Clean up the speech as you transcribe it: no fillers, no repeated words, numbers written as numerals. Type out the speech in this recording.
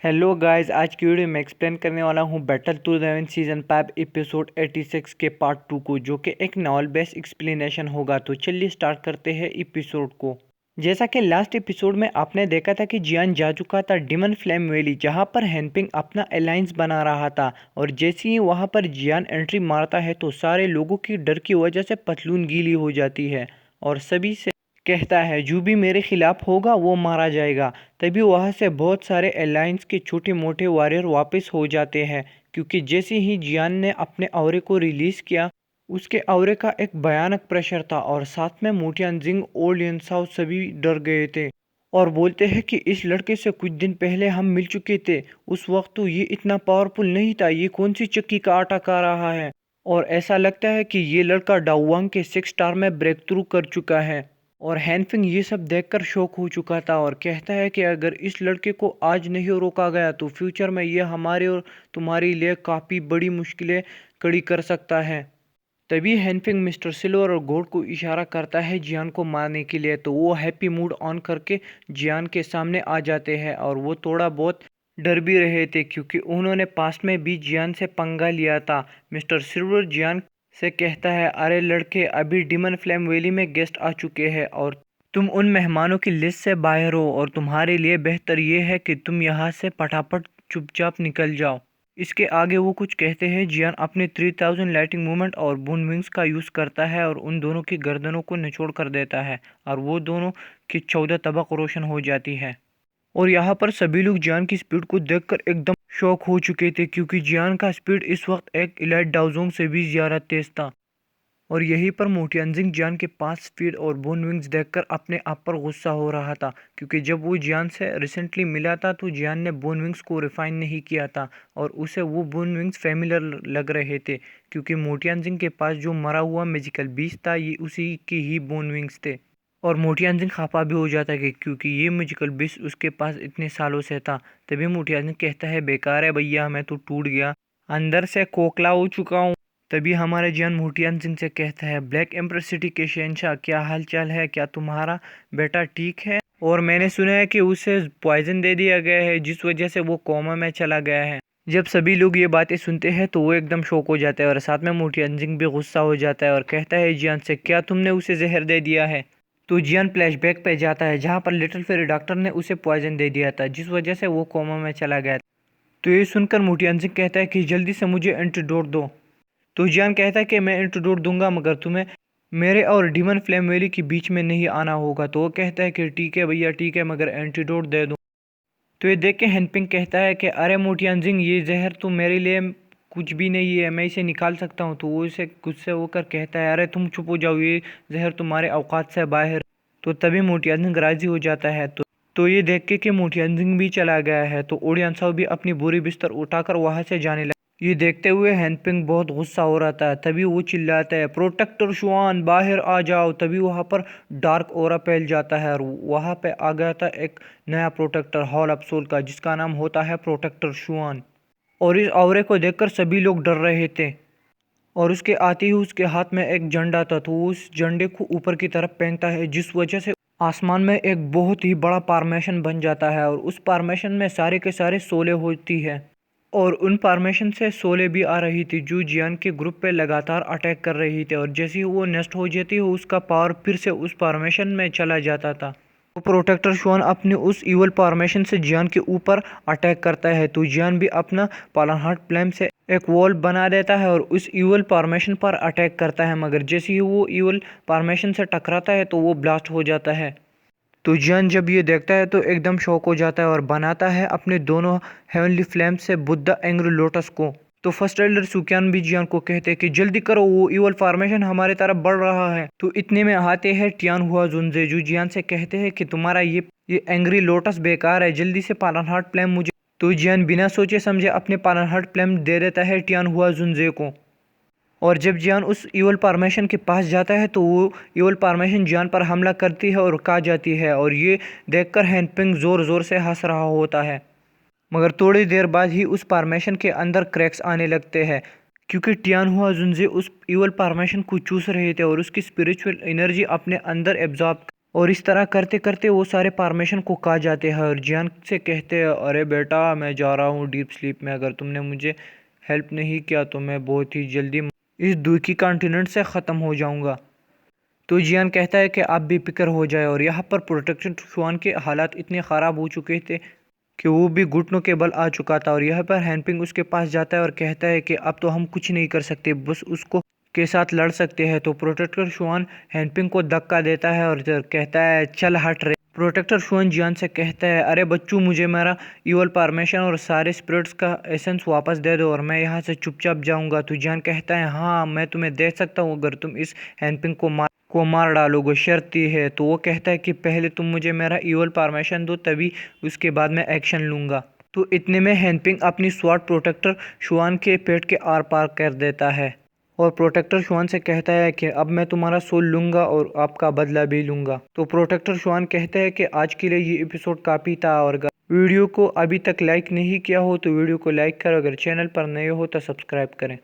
Hello guys, आज की video में एक्सप्लेन करने वाला हूँ battle to the season 5 episode 86 के पार्ट 2 को, जो कि एक नॉवल बेस्ड एक्सप्लेनेशन होगा। तो चलिए स्टार्ट करते हैं एपिसोड को। जैसा कि लास्ट एपिसोड में आपने देखा था कि जियान जा चुका था डिमन फ्लेम वैली, जहाँ पर हैनपिंग अपना अलायंस बना रहा था। और जैसे ही वहाँ पर जियान एंट्री मारता है तो सारे लोगों की डर की वजह से पतलून गीली हो जाती है और सभी से कहता है जो भी मेरे खिलाफ होगा वो मारा जाएगा। तभी वहाँ से बहुत सारे अलायंस के छोटे मोटे वॉरियर वापस हो जाते हैं, क्योंकि जैसे ही जियान ने अपने ऑरे को रिलीज किया, उसके ऑरे का एक भयानक प्रेशर था और साथ में मोटियानजिंग और लियनसाओ सभी डर गए थे और बोलते हैं कि इस लड़के से कुछ दिन पहले हम मिल चुके थे। उस वक्त तो ये इतना पावरफुल नहीं था, ये कौन सी चक्की का आटा खा रहा है। और ऐसा लगता है कि ये लड़का डाउवांग के 6 स्टार में ब्रेक थ्रू कर चुका है। और हैनफिंग ये सब देखकर शॉक हो चुका था और कहता है कि अगर इस लड़के को आज नहीं रोका गया तो फ्यूचर में ये हमारे और तुम्हारे लिए काफ़ी बड़ी मुश्किलें खड़ी कर सकता है। तभी हैनफिंग मिस्टर सिल्वर और गोड को इशारा करता है जियान को मारने के लिए, तो वो हैप्पी मूड ऑन करके जियान के सामने आ जाते हैं। और वो थोड़ा बहुत डर भी रहे थे, क्योंकि उन्होंने पास्ट में भी जियान से पंगा लिया था। मिस्टर सिल्वर जियान से कहता है, अरे लड़के, अभी डिमन फ्लेम वैली में गेस्ट आ चुके हैं और तुम उन मेहमानों की लिस्ट से बाहर हो, और तुम्हारे लिए बेहतर ये है कि तुम यहाँ से फटाफट चुपचाप निकल जाओ। इसके आगे वो कुछ कहते हैं। जियान अपने 3000 लाइटिंग मूवमेंट और बून विंग्स का यूज़ करता है और उन दोनों की गर्दनों को निचोड़ कर देता है और वो दोनों की 14 तबक रोशन हो जाती है। और यहाँ पर सभी लोग जियान की स्पीड को देखकर एकदम शॉक हो चुके थे, क्योंकि जियान का स्पीड इस वक्त एक इलाइट डाउजोंग से भी ज़्यादा तेज था। और यहीं पर मोटियानजिंग जियान के 5 स्पीड और बोन विंग्स देखकर अपने आप पर गुस्सा हो रहा था, क्योंकि जब वो जियान से रिसेंटली मिला था तो जियान ने बोन विंग्स को रिफाइन नहीं किया था और उसे वो बोन विंग्स फेमिलियर लग रहे थे, क्योंकि मोटियानजिंग के पास जो मरा हुआ मैजिकल बीस्ट था ये उसी की ही बोन विंग्स थे। और मोटियानजिंग खफा भी हो जाता है क्योंकि ये मैजिकल बीस्ट उसके पास इतने सालों से था। तभी मोटियानजिंग कहता है, बेकार है भैया, मैं तो टूट गया, अंदर से खोखला हो चुका हूँ। तभी हमारे जियान मोटियानजिंग से कहता है, ब्लैक एम्पर सिटी के शहंशाह, क्या हाल चाल है, क्या तुम्हारा बेटा ठीक है? और मैंने सुना है कि उसे पॉइजन दे दिया गया है जिस वजह से वो कोमा में चला गया है। जब सभी लोग ये बातें सुनते हैं तो वो एकदम शॉक हो जाता है और साथ में मोटियानजिंग भी गुस्सा हो जाता है और कहता है जियान से, क्या तुमने उसे जहर दे दिया है? तो जियान फ्लैशबैक पे जाता है जहाँ पर लिटिल फेरी डॉक्टर ने उसे पॉइजन दे दिया था जिस वजह से वो कोमा में चला गया। तो ये सुनकर मोटियानजिंग कहता है कि जल्दी से मुझे एंटीडोट दो। तो जियान कहता है कि मैं एंटीडोट दूंगा, मगर तुम्हें मेरे और डिमन फ्लेम वैली के बीच में नहीं आना होगा। तो वो कहता है कि ठीक है भैया, ठीक है, मगर एंटीडोट दे दो। तो ये देख के हैनपिंग कहता है कि अरे मोटियानजिंग, ये जहर तो मेरे लिए कुछ भी नहीं है, मैं इसे निकाल सकता हूँ। तो वो इसे गुस्से होकर कहता है, अरे तुम चुप हो जाओ, ये जहर तुम्हारे औकात से बाहर। तो तभी मोटियानजिंग राजी हो जाता है। तो ये देख के कि मोटियानजिंग भी चला गया है तो ओडियंसाओ भी अपनी बोरी बिस्तर उठाकर वहां से जाने लगा। ये देखते हुए हैनपिंग बहुत गुस्सा हो रहा था। तभी वो चिल्लाता है, प्रोटेक्टर शुआन बाहर आ जाओ। तभी वहाँ पर डार्क ओरा फैल जाता है और वहाँ पे आ गया था एक नया प्रोटेक्टर हॉल ऑफ सोल का, जिसका नाम होता है प्रोटेक्टर शुआन। और इस ऑरे को देखकर सभी लोग डर रहे थे। और उसके आते ही उसके हाथ में एक झंडा था, तो वो उस झंडे को ऊपर की तरफ फेंकता है जिस वजह से आसमान में एक बहुत ही बड़ा फॉर्मेशन बन जाता है और उस फॉर्मेशन में सारे के सारे सोले होती है। और उन फॉर्मेशन से सोले भी आ रही थी जो जियान के ग्रुप पे लगातार अटैक कर रही थी। और जैसे ही वो नेस्ट हो जाती है उसका पावर फिर से उस फॉर्मेशन में चला जाता था। तो प्रोटेक्टर शुआन अपने उस इवल फॉर्मेशन से जियान के ऊपर अटैक करता है। तो जियान भी अपना पालनहार्ट फ्लेम से एक वॉल बना देता है और उस इवल फॉर्मेशन पर अटैक करता है, मगर जैसे ही वो इवल फॉर्मेशन से टकराता है तो वो ब्लास्ट हो जाता है। तो जियान जब ये देखता है तो एकदम शॉक हो जाता है और बनाता है अपने दोनों हेवनली फ्लेम से बुद्धा एंग्री लोटस को। तो फर्स्ट एल्डर सुक्यान भी जियान को कहते हैं कि जल्दी करो, वो इवल फॉर्मेशन हमारे तरफ बढ़ रहा है। तो इतने में आते हैं टियान हुआ जुनजे, जो जियान से कहते हैं कि तुम्हारा ये एंग्री लोटस बेकार है, जल्दी से पालनहार्ट फ्लेम मुझे। तो जियान बिना सोचे समझे अपने पालनहार्ट फ्लेम दे देता है टियान हुआ जुनजे को। और जब जियान उस इवल फॉर्मेशन के पास जाता है तो वो इवल फॉर्मेशन जियान पर हमला करती है और खा जाती है। और ये देखकर हैनपिंग ज़ोर ज़ोर से हंस रहा होता है, मगर थोड़ी देर बाद ही उस फॉर्मेशन के अंदर क्रैक्स आने लगते हैं, क्योंकि टियान हुआ जुनजे उस इवल फॉर्मेशन को चूस रहे थे और उसकी स्पिरिचुअल एनर्जी अपने अंदर एब्जॉर्ब। और इस तरह करते करते वो सारे पार्मेशन को खा जाते हैं और जियान से कहते हैं, अरे बेटा मैं जा रहा हूँ डीप स्लीप में, अगर तुमने मुझे हेल्प नहीं किया तो मैं बहुत ही जल्दी इस दुखी कॉन्टिनेंट से ख़त्म हो जाऊंगा। तो जियान कहता है कि आप बेफिक्र हो जाए, और यहाँ पर प्रोटेक्शन शुआन के हालात इतने ख़राब हो चुके थे कि वो भी घुटनों के बल आ चुका था। और यहाँ पर हैंपिंग उसके पास जाता है और कहता है कि अब तो हम कुछ नहीं कर सकते, बस उसको के साथ लड़ सकते हैं। तो प्रोटेक्टर शुआन हैंपिंग को धक्का देता है और कहता है चल हट रे। प्रोटेक्टर शुआन जियान से कहता है, अरे बच्चू मुझे मेरा इवल पार्मेशन और सारे स्पिरिट्स का एसेंस वापस दे दो और मैं यहाँ से चुपचाप जाऊँगा। तो जियान कहता है, हाँ मैं तुम्हें दे सकता हूँ अगर तुम इस हैंपिंग को मार डालोगे, शर्त ये है। तो वो कहता है कि पहले तुम मुझे मेरा इवल पार्मेशन दो, तभी उसके बाद मैं एक्शन लूँगा। तो इतने में हैंपिंग अपनी स्वॉर्ड प्रोटेक्टर शुआन के पेट के आर पार कर देता है और प्रोटेक्टर शुआन से कहता है कि अब मैं तुम्हारा सोल लूँगा और आपका बदला भी लूँगा। तो प्रोटेक्टर शुआन कहते हैं कि आज के लिए ये एपिसोड काफ़ी था, और अगर वीडियो को अभी तक लाइक नहीं किया हो तो वीडियो को लाइक करो, अगर चैनल पर नए हो तो सब्सक्राइब करें।